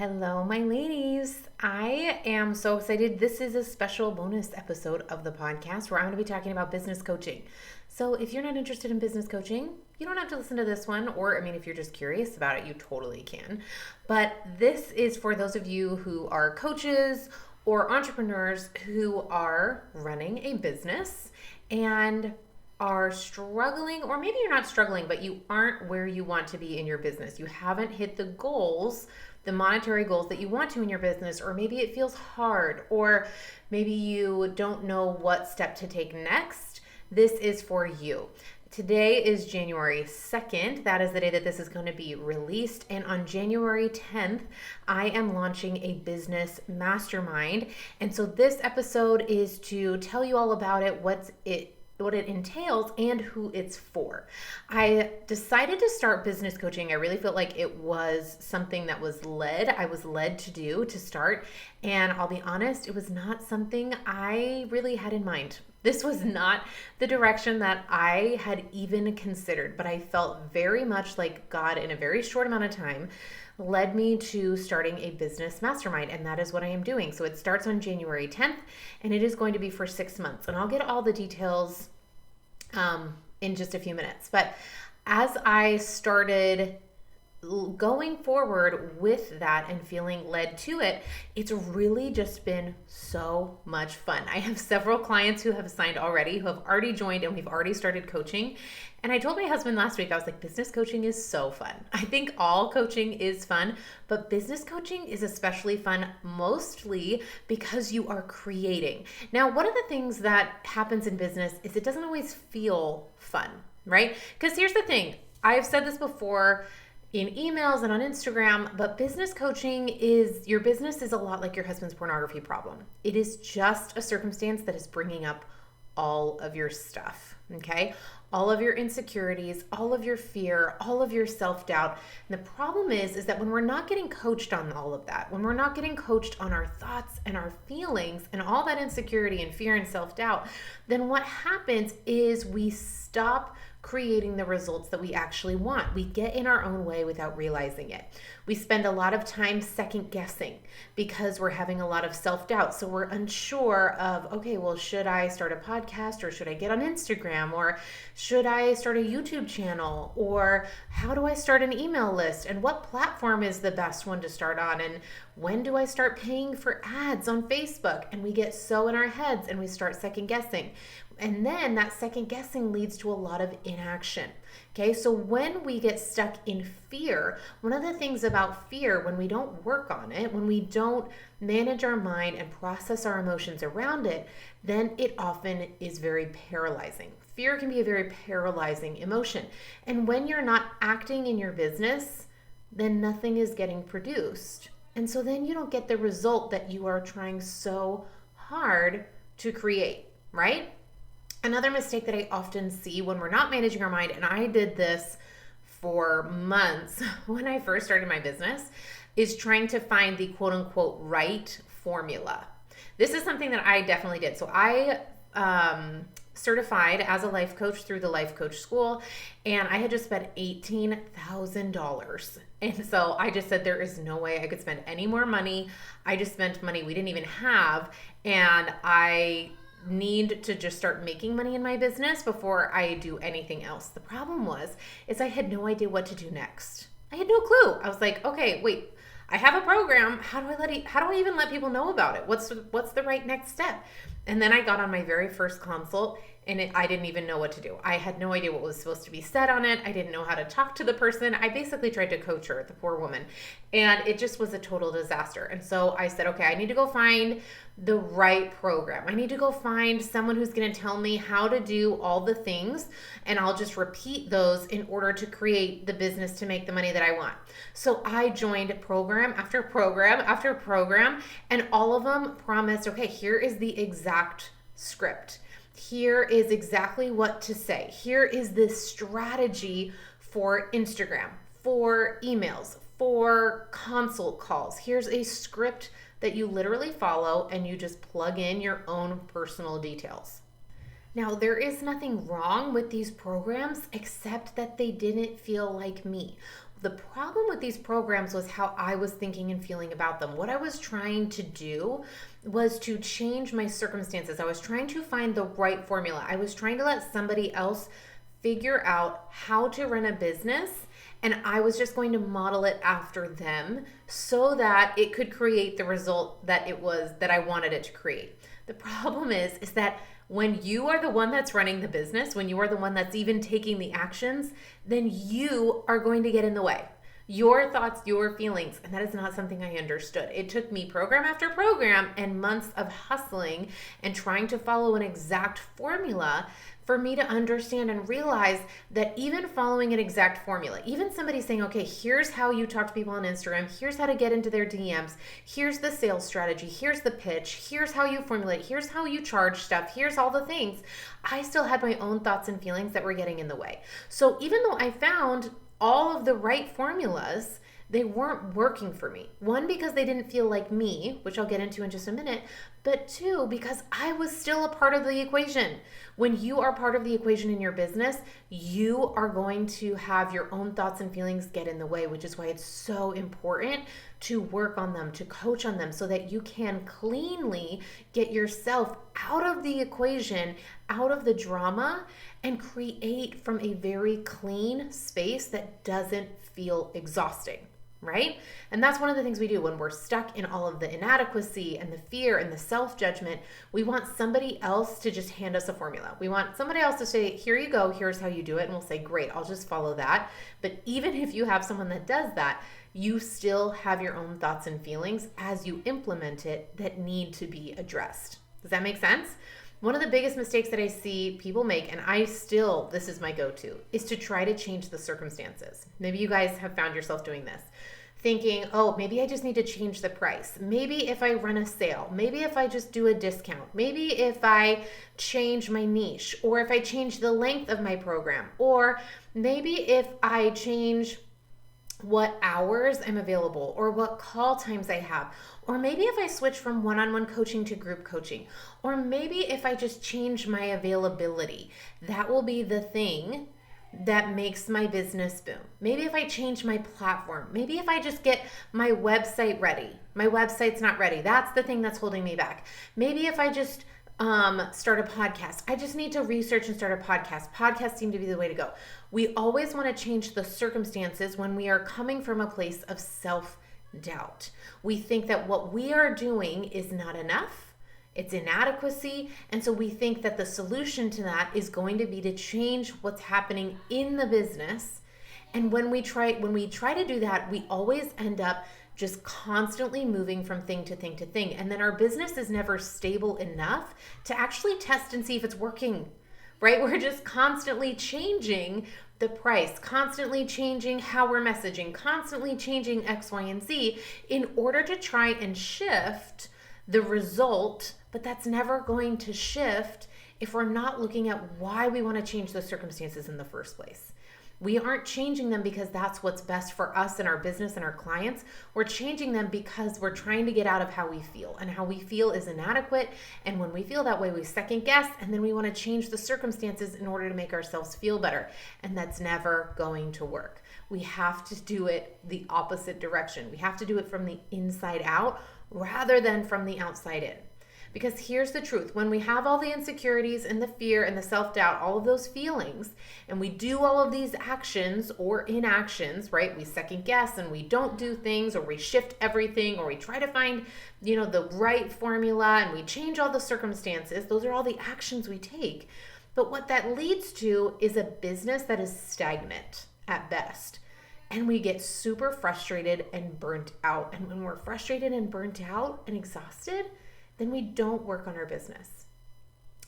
Hello, my ladies. I am so excited. This is a special bonus episode of the podcast where I'm going to be talking about business coaching. So, if you're not interested in business coaching, you don't have to listen to this one. Or, if you're just curious about it, you totally can. But this is for those of you who are coaches or entrepreneurs who are running a business and are struggling, or maybe you're not struggling, but you aren't where you want to be in your business. You haven't hit the goals, the monetary goals that you want to in your business, or maybe it feels hard, or maybe you don't know what step to take next. This is for you. Today is January 2nd. That is the day that this is going to be released. And on January 10th, I am launching a business mastermind. And so this episode is to tell you all about it, what it entails, and who it's for. I decided to start business coaching. I really felt like it was something that I was led to start. And I'll be honest, it was not something I really had in mind. This was not the direction that I had even considered, but I felt very much like God, in a very short amount of time, led me to starting a business mastermind, and that is what I am doing. So it starts on January 10th, and it is going to be for 6 months, and I'll get all the details in just a few minutes. But as I started going forward with that and feeling led to it, it's really just been so much fun. I have several clients who have signed already, who have already joined, and we've already started coaching. And I told my husband last week, I was like, business coaching is so fun. I think all coaching is fun, but business coaching is especially fun, mostly because you are creating. Now, one of the things that happens in business is it doesn't always feel fun, right? Because here's the thing, I've said this before in emails and on Instagram, but business coaching is, your business is a lot like your husband's pornography problem. It is just a circumstance that is bringing up all of your stuff, okay? All of your insecurities, all of your fear, all of your self-doubt. And the problem is that when we're not getting coached on all of that, when we're not getting coached on our thoughts and our feelings and all that insecurity and fear and self-doubt, then what happens is we stop creating the results that we actually want. We get in our own way without realizing it. We spend a lot of time second guessing because we're having a lot of self-doubt. So we're unsure of, okay, well, should I start a podcast, or should I get on Instagram, or should I start a YouTube channel, or how do I start an email list, and what platform is the best one to start on, and when do I start paying for ads on Facebook? And we get so in our heads and we start second guessing. And then that second guessing leads to a lot of inaction. Okay, so when we get stuck in fear, one of the things about fear, when we don't work on it, when we don't manage our mind and process our emotions around it, then it often is very paralyzing. Fear can be a very paralyzing emotion. And when you're not acting in your business, then nothing is getting produced. And so then you don't get the result that you are trying so hard to create, right? Another mistake that I often see when we're not managing our mind, and I did this for months when I first started my business, is trying to find the quote unquote right formula. This is something that I definitely did. So I certified as a life coach through the Life Coach School, and I had just spent $18,000. And so I just said, there is no way I could spend any more money. I just spent money we didn't even have, and I need to just start making money in my business before I do anything else. The problem is I had no idea what to do next. I had no clue. I was like, okay, wait, I have a program. How do I even let people know about it? What's the right next step? And then I got on my very first consult, and I didn't even know what to do. I had no idea what was supposed to be said on it. I didn't know how to talk to the person. I basically tried to coach her, the poor woman, and it just was a total disaster. And so I said, okay, I need to go find the right program. I need to go find someone who's going to tell me how to do all the things, and I'll just repeat those in order to create the business to make the money that I want. So I joined program after program after program, and all of them promised, okay, here is the exact script. Here is exactly what to say. Here is this strategy for Instagram, for emails, for consult calls. Here's a script that you literally follow, and you just plug in your own personal details. Now, there is nothing wrong with these programs except that they didn't feel like me. The problem with these programs was how I was thinking and feeling about them. What I was trying to do was to change my circumstances. I was trying to find the right formula. I was trying to let somebody else figure out how to run a business, and I was just going to model it after them so that it could create the result that I wanted it to create. The problem is that when you are the one that's running the business, when you are the one that's even taking the actions, then you are going to get in the way. Your thoughts, your feelings, and that is not something I understood. It took me program after program and months of hustling and trying to follow an exact formula for me to understand and realize that even following an exact formula, even somebody saying, okay, here's how you talk to people on Instagram, here's how to get into their DMs, here's the sales strategy, here's the pitch, here's how you formulate, here's how you charge stuff, here's all the things, I still had my own thoughts and feelings that were getting in the way. So even though I found all of the right formulas, they weren't working for me. One, because they didn't feel like me, which I'll get into in just a minute, but two, because I was still a part of the equation. When you are part of the equation in your business, you are going to have your own thoughts and feelings get in the way, which is why it's so important to work on them, to coach on them, so that you can cleanly get yourself out of the equation, out of the drama, and create from a very clean space that doesn't feel exhausting. Right? And that's one of the things we do when we're stuck in all of the inadequacy and the fear and the self-judgment. We want somebody else to just hand us a formula. We want somebody else to say, here you go, here's how you do it. And we'll say, great, I'll just follow that. But even if you have someone that does that, you still have your own thoughts and feelings as you implement it that need to be addressed. Does that make sense? One of the biggest mistakes that I see people make, and this is my go-to, is to try to change the circumstances. Maybe you guys have found yourself doing this, thinking, oh, maybe I just need to change the price. Maybe if I run a sale, maybe if I just do a discount, maybe if I change my niche, or if I change the length of my program, or maybe if I change what hours I'm available or what call times I have, or maybe if I switch from one-on-one coaching to group coaching, or maybe if I just change my availability, that will be the thing that makes my business boom. Maybe if I change my platform, maybe if I just get my website ready, my website's not ready, that's the thing that's holding me back. Maybe if I just start a podcast, I just need to research and start a podcast. Podcasts seem to be the way to go. We always want to change the circumstances when we are coming from a place of self-doubt. We think that what we are doing is not enough. It's inadequacy. And so we think that the solution to that is going to be to change what's happening in the business. And when we try to do that, we always end up just constantly moving from thing to thing to thing. And then our business is never stable enough to actually test and see if it's working, right? We're just constantly changing the price, constantly changing how we're messaging, constantly changing X, Y, and Z in order to try and shift the result. But that's never going to shift if we're not looking at why we want to change those circumstances in the first place. We aren't changing them because that's what's best for us and our business and our clients. We're changing them because we're trying to get out of how we feel, and how we feel is inadequate. And when we feel that way, we second guess, and then we want to change the circumstances in order to make ourselves feel better. And that's never going to work. We have to do it the opposite direction. We have to do it from the inside out rather than from the outside in. Because here's the truth. When we have all the insecurities and the fear and the self-doubt, all of those feelings, and we do all of these actions or inactions, right? We second guess and we don't do things, or we shift everything, or we try to find, the right formula, and we change all the circumstances. Those are all the actions we take. But what that leads to is a business that is stagnant at best. And we get super frustrated and burnt out. And when we're frustrated and burnt out and exhausted, then we don't work on our business.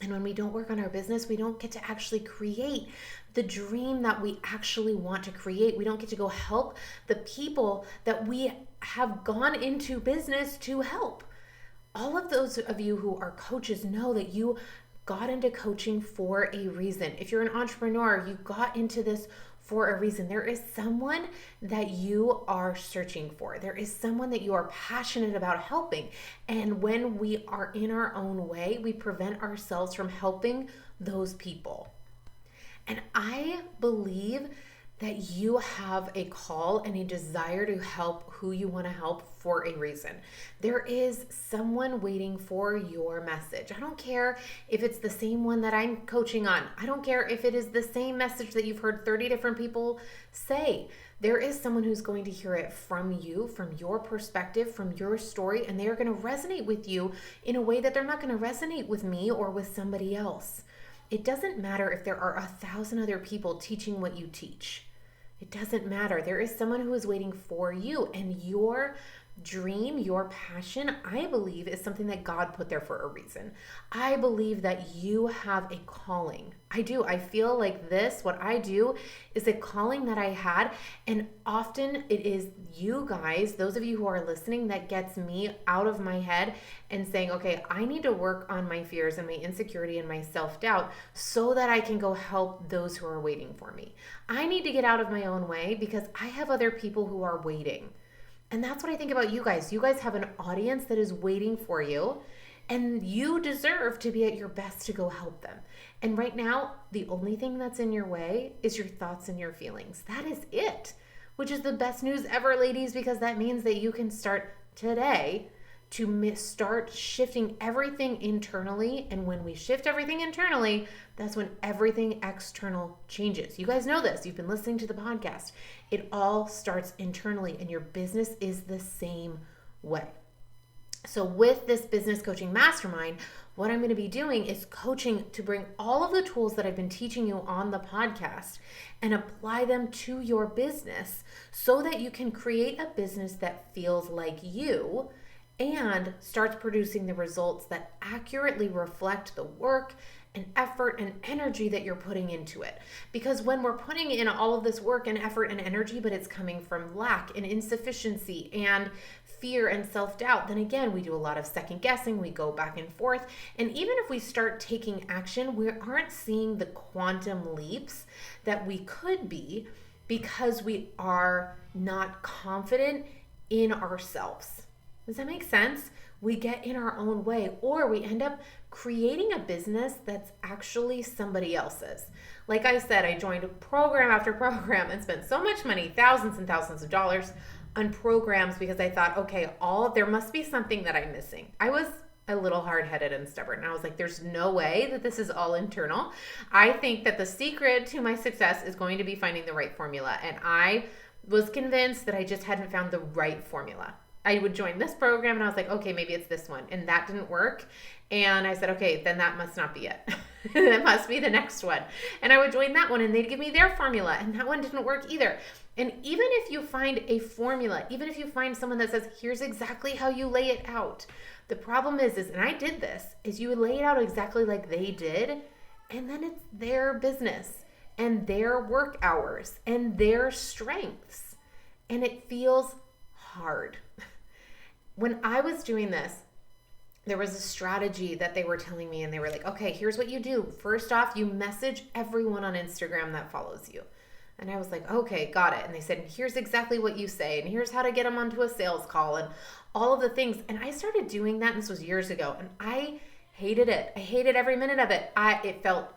And when we don't work on our business, we don't get to actually create the dream that we actually want to create. We don't get to go help the people that we have gone into business to help. All of those of you who are coaches know that you got into coaching for a reason. If you're an entrepreneur, you got into this for a reason. There is someone that you are searching for. There is someone that you are passionate about helping. And when we are in our own way, we prevent ourselves from helping those people. And I believe that you have a call and a desire to help who you want to help for a reason. There is someone waiting for your message. I don't care if it's the same one that I'm coaching on. I don't care if it is the same message that you've heard 30 different people say. There is someone who's going to hear it from you, from your perspective, from your story, and they are going to resonate with you in a way that they're not going to resonate with me or with somebody else. It doesn't matter if there are 1,000 other people teaching what you teach. It doesn't matter. There is someone who is waiting for you, and your dream, your passion, I believe, is something that God put there for a reason. I believe that you have a calling. I do. I feel like what I do, is a calling that I had, and often it is you guys, those of you who are listening, that gets me out of my head and saying, okay, I need to work on my fears and my insecurity and my self-doubt so that I can go help those who are waiting for me. I need to get out of my own way because I have other people who are waiting. And that's what I think about you guys. You guys have an audience that is waiting for you, and you deserve to be at your best to go help them. And right now, the only thing that's in your way is your thoughts and your feelings. That is it, which is the best news ever, ladies, because that means that you can start today to start shifting everything internally. And when we shift everything internally, that's when everything external changes. You guys know this. You've been listening to the podcast. It all starts internally, and your business is the same way. So with this business coaching mastermind, what I'm going to be doing is coaching to bring all of the tools that I've been teaching you on the podcast and apply them to your business so that you can create a business that feels like you and starts producing the results that accurately reflect the work and effort and energy that you're putting into it. Because when we're putting in all of this work and effort and energy, but it's coming from lack and insufficiency and fear and self-doubt, then again, we do a lot of second guessing, we go back and forth. And even if we start taking action, we aren't seeing the quantum leaps that we could be because we are not confident in ourselves. Does that make sense? We get in our own way, or we end up creating a business that's actually somebody else's. Like I said, I joined program after program and spent so much money, thousands and thousands of dollars on programs because I thought, okay, there must be something that I'm missing. I was a little hard-headed and stubborn. And I was like, there's no way that this is all internal. I think that the secret to my success is going to be finding the right formula. And I was convinced that I just hadn't found the right formula. I would join this program and I was like, okay, maybe it's this one. And that didn't work. And I said, okay, then that must not be it. That must be the next one. And I would join that one and they'd give me their formula and that one didn't work either. And even if you find a formula, even if you find someone that says, here's exactly how you lay it out. The problem is, and I did this, is you lay it out exactly like they did. And then it's their business and their work hours and their strengths. And it feels hard. When I was doing this, there was a strategy that they were telling me and they were like, okay, here's what you do. First off, you message everyone on Instagram that follows you. And I was like, okay, got it. And they said, here's exactly what you say. And here's how to get them onto a sales call and all of the things. And I started doing that. And this was years ago. And I hated it. I hated every minute of it. It felt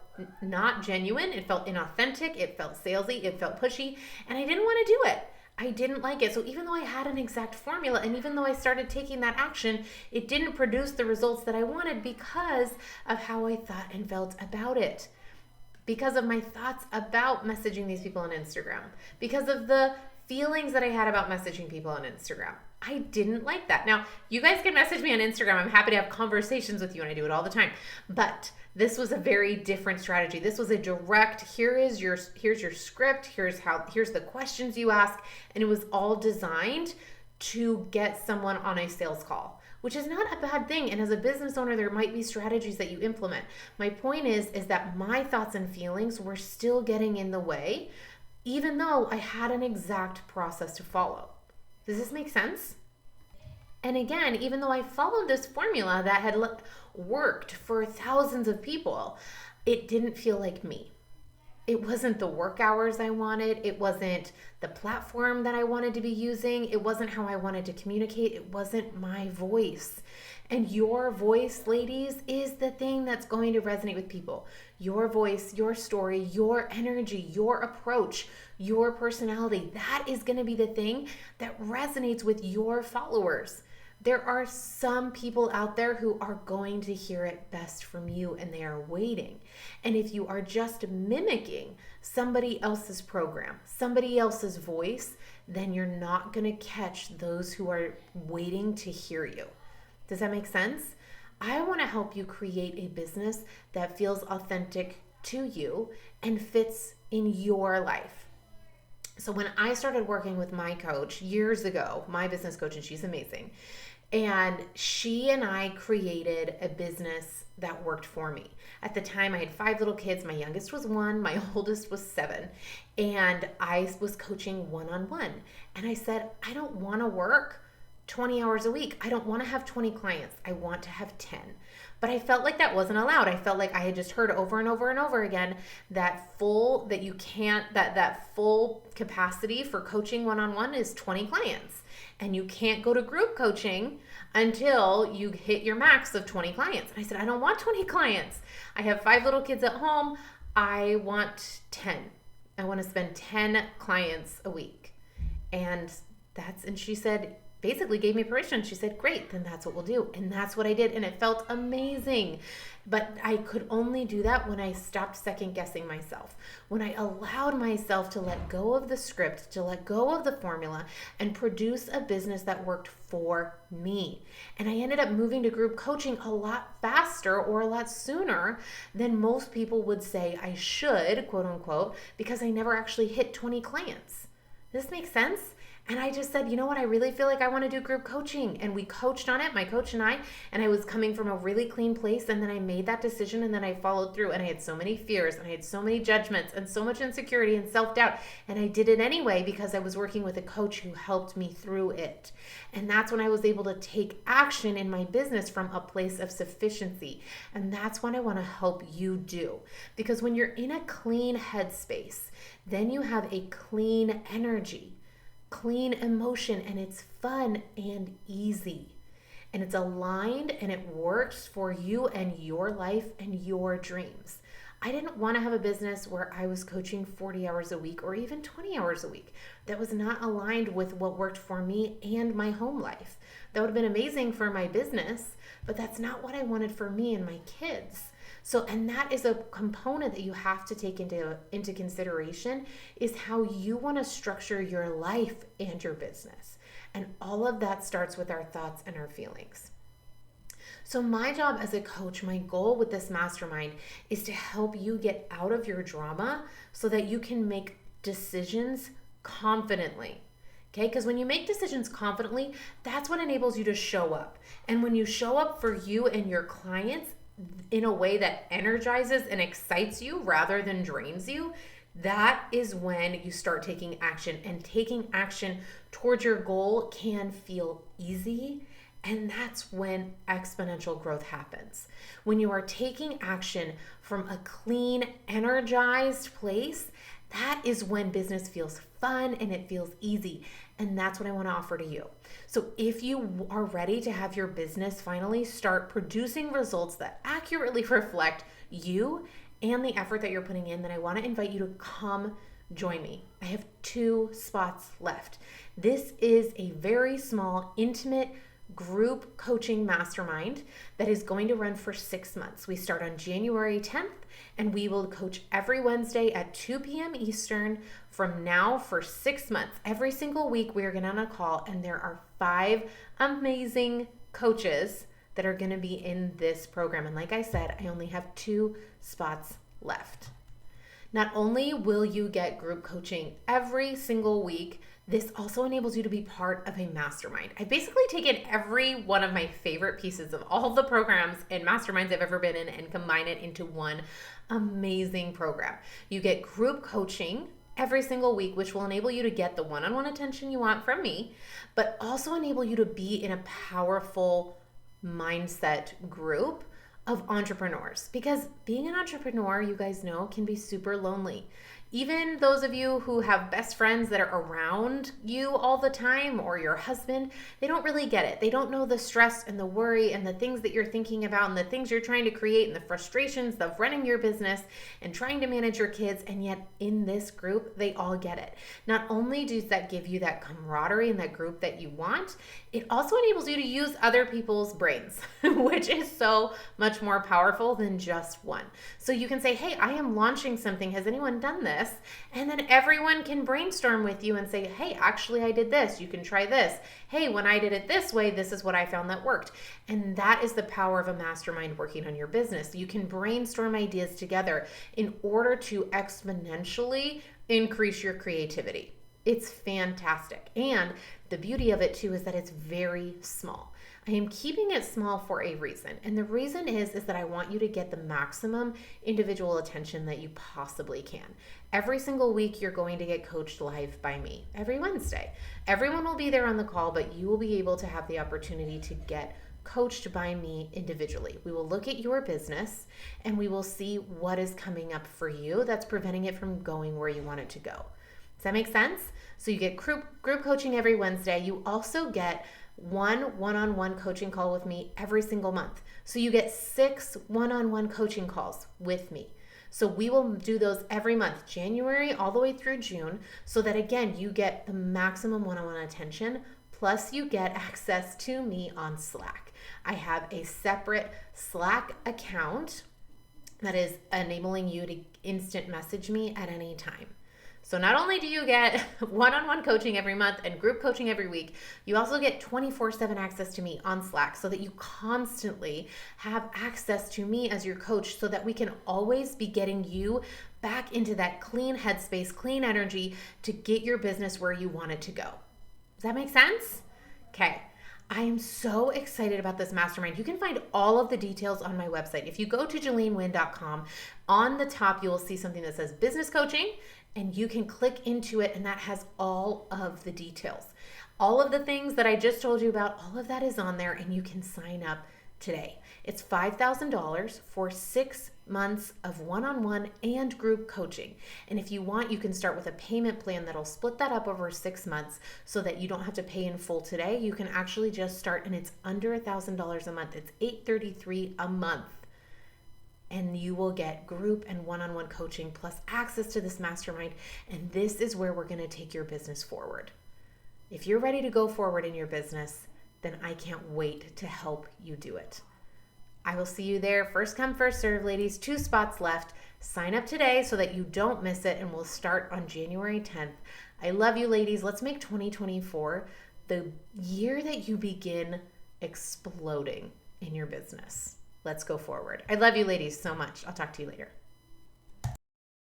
not genuine. It felt inauthentic. It felt salesy. It felt pushy. And I didn't want to do it. I didn't like it. So even though I had an exact formula and even though I started taking that action, it didn't produce the results that I wanted because of how I thought and felt about it. Because of my thoughts about messaging these people on Instagram. Because of the feelings that I had about messaging people on Instagram. I didn't like that. Now, you guys can message me on Instagram. I'm happy to have conversations with you and I do it all the time. But this was a very different strategy. This was a direct, here's your script, here's the questions you ask, and it was all designed to get someone on a sales call, which is not a bad thing. And as a business owner, there might be strategies that you implement. My point is that my thoughts and feelings were still getting in the way, even though I had an exact process to follow. Does this make sense? And again, even though I followed this formula that had worked for thousands of people, it didn't feel like me. It wasn't the work hours I wanted. It wasn't the platform that I wanted to be using. It wasn't how I wanted to communicate. It wasn't my voice. And your voice, ladies, is the thing that's going to resonate with people. Your voice, your story, your energy, your approach, your personality, that is going to be the thing that resonates with your followers. There are some people out there who are going to hear it best from you, and they are waiting. And if you are just mimicking somebody else's program, somebody else's voice, then you're not going to catch those who are waiting to hear you. Does that make sense? I want to help you create a business that feels authentic to you and fits in your life. So when I started working with my coach years ago, my business coach, and she's amazing, and she and I created a business that worked for me. At the time, I had 5 little kids. My youngest was 1, my oldest was 7, and I was coaching one-on-one. And I said, I don't want to work 20 hours a week. I don't want to have 20 clients. I want to have 10. But I felt like that wasn't allowed. I felt like I had just heard over and over and over again that full capacity for coaching one-on-one is 20 clients. And you can't go to group coaching until you hit your max of 20 clients. And I said, I don't want 20 clients. I have 5 little kids at home. I want 10. I want to spend 10 clients a week. And she said, basically gave me permission. She said, great, then that's what we'll do. And that's what I did. And it felt amazing. But I could only do that when I stopped second guessing myself, when I allowed myself to let go of the script, to let go of the formula, and produce a business that worked for me. And I ended up moving to group coaching a lot faster or a lot sooner than most people would say I should, quote unquote, because I never actually hit 20 clients. Does this make sense? And I just said, you know what? I really feel like I want to do group coaching. And we coached on it, my coach and I was coming from a really clean place. And then I made that decision and then I followed through. And I had so many fears and I had so many judgments and so much insecurity and self-doubt. And I did it anyway because I was working with a coach who helped me through it. And that's when I was able to take action in my business from a place of sufficiency. And that's what I want to help you do. Because when you're in a clean headspace, then you have a clean energy, clean emotion, and it's fun and easy, and it's aligned, and it works for you and your life and your dreams. I didn't want to have a business where I was coaching 40 hours a week or even 20 hours a week. That was not aligned with what worked for me and my home life. That would have been amazing for my business, but that's not what I wanted for me and my kids. So, and that is a component that you have to take into consideration, is how you want to structure your life and your business. And all of that starts with our thoughts and our feelings. So my job as a coach, my goal with this mastermind is to help you get out of your drama so that you can make decisions confidently. Okay, because when you make decisions confidently, that's what enables you to show up. And when you show up for you and your clients in a way that energizes and excites you rather than drains you, that is when you start taking action. And taking action towards your goal can feel easy, and that's when exponential growth happens. When you are taking action from a clean, energized place, that is when business feels fun and it feels easy. And that's what I want to offer to you. So if you are ready to have your business finally start producing results that accurately reflect you and the effort that you're putting in, then I want to invite you to come join me. I have 2 spots left. This is a very small, intimate group coaching mastermind that is going to run for 6 months. We start on January 10th, and we will coach every Wednesday at 2 p.m. Eastern from now for 6 months. Every single week we are going to on a call, and there are 5 amazing coaches that are going to be in this program. And like I said, I only have 2 spots left. Not only will you get group coaching every single week, this also enables you to be part of a mastermind. I've basically taken every one of my favorite pieces of all the programs and masterminds I've ever been in and combine it into one amazing program. You get group coaching every single week, which will enable you to get the one-on-one attention you want from me, but also enable you to be in a powerful mindset group of entrepreneurs, because being an entrepreneur, you guys know, can be super lonely. Even those of you who have best friends that are around you all the time, or your husband, they don't really get it. They don't know the stress and the worry and the things that you're thinking about and the things you're trying to create and the frustrations of running your business and trying to manage your kids. And yet in this group, they all get it. Not only does that give you that camaraderie and that group that you want, it also enables you to use other people's brains, which is so much more powerful than just one. So you can say, hey, I am launching something. Has anyone done this? And then everyone can brainstorm with you and say, hey, actually I did this. You can try this. Hey, when I did it this way, this is what I found that worked. And that is the power of a mastermind working on your business. You can brainstorm ideas together in order to exponentially increase your creativity. It's fantastic. And the beauty of it too is that it's very small. I am keeping it small for a reason. And the reason is that I want you to get the maximum individual attention that you possibly can. Every single week, you're going to get coached live by me every Wednesday. Everyone will be there on the call, but you will be able to have the opportunity to get coached by me individually. We will look at your business and we will see what is coming up for you that's preventing it from going where you want it to go. Does that make sense? So you get group coaching every Wednesday. You also get one-on-one coaching call with me every single month. So you get 6 one-on-one coaching calls with me. So we will do those every month, January all the way through June, so that again, you get the maximum one-on-one attention, plus you get access to me on Slack. I have a separate Slack account that is enabling you to instant message me at any time. So not only do you get one-on-one coaching every month and group coaching every week, you also get 24/7 access to me on Slack so that you constantly have access to me as your coach so that we can always be getting you back into that clean headspace, clean energy to get your business where you want it to go. Does that make sense? Okay. I am so excited about this mastermind. You can find all of the details on my website. If you go to JelaneWynn.com, on the top, you will see something that says business coaching, and you can click into it, and that has all of the details. All of the things that I just told you about, all of that is on there, and you can sign up today. It's $5,000 for 6 months of one-on-one and group coaching. And if you want, you can start with a payment plan that'll split that up over 6 months so that you don't have to pay in full today. You can actually just start, and it's under $1,000 a month. It's $833 a month. And you will get group and one-on-one coaching plus access to this mastermind. And this is where we're going to take your business forward. If you're ready to go forward in your business, then I can't wait to help you do it. I will see you there. First come, first serve, ladies. 2 spots left. Sign up today so that you don't miss it, and we'll start on January 10th. I love you, ladies. Let's make 2024 the year that you begin exploding in your business. Let's go forward. I love you, ladies, so much. I'll talk to you later.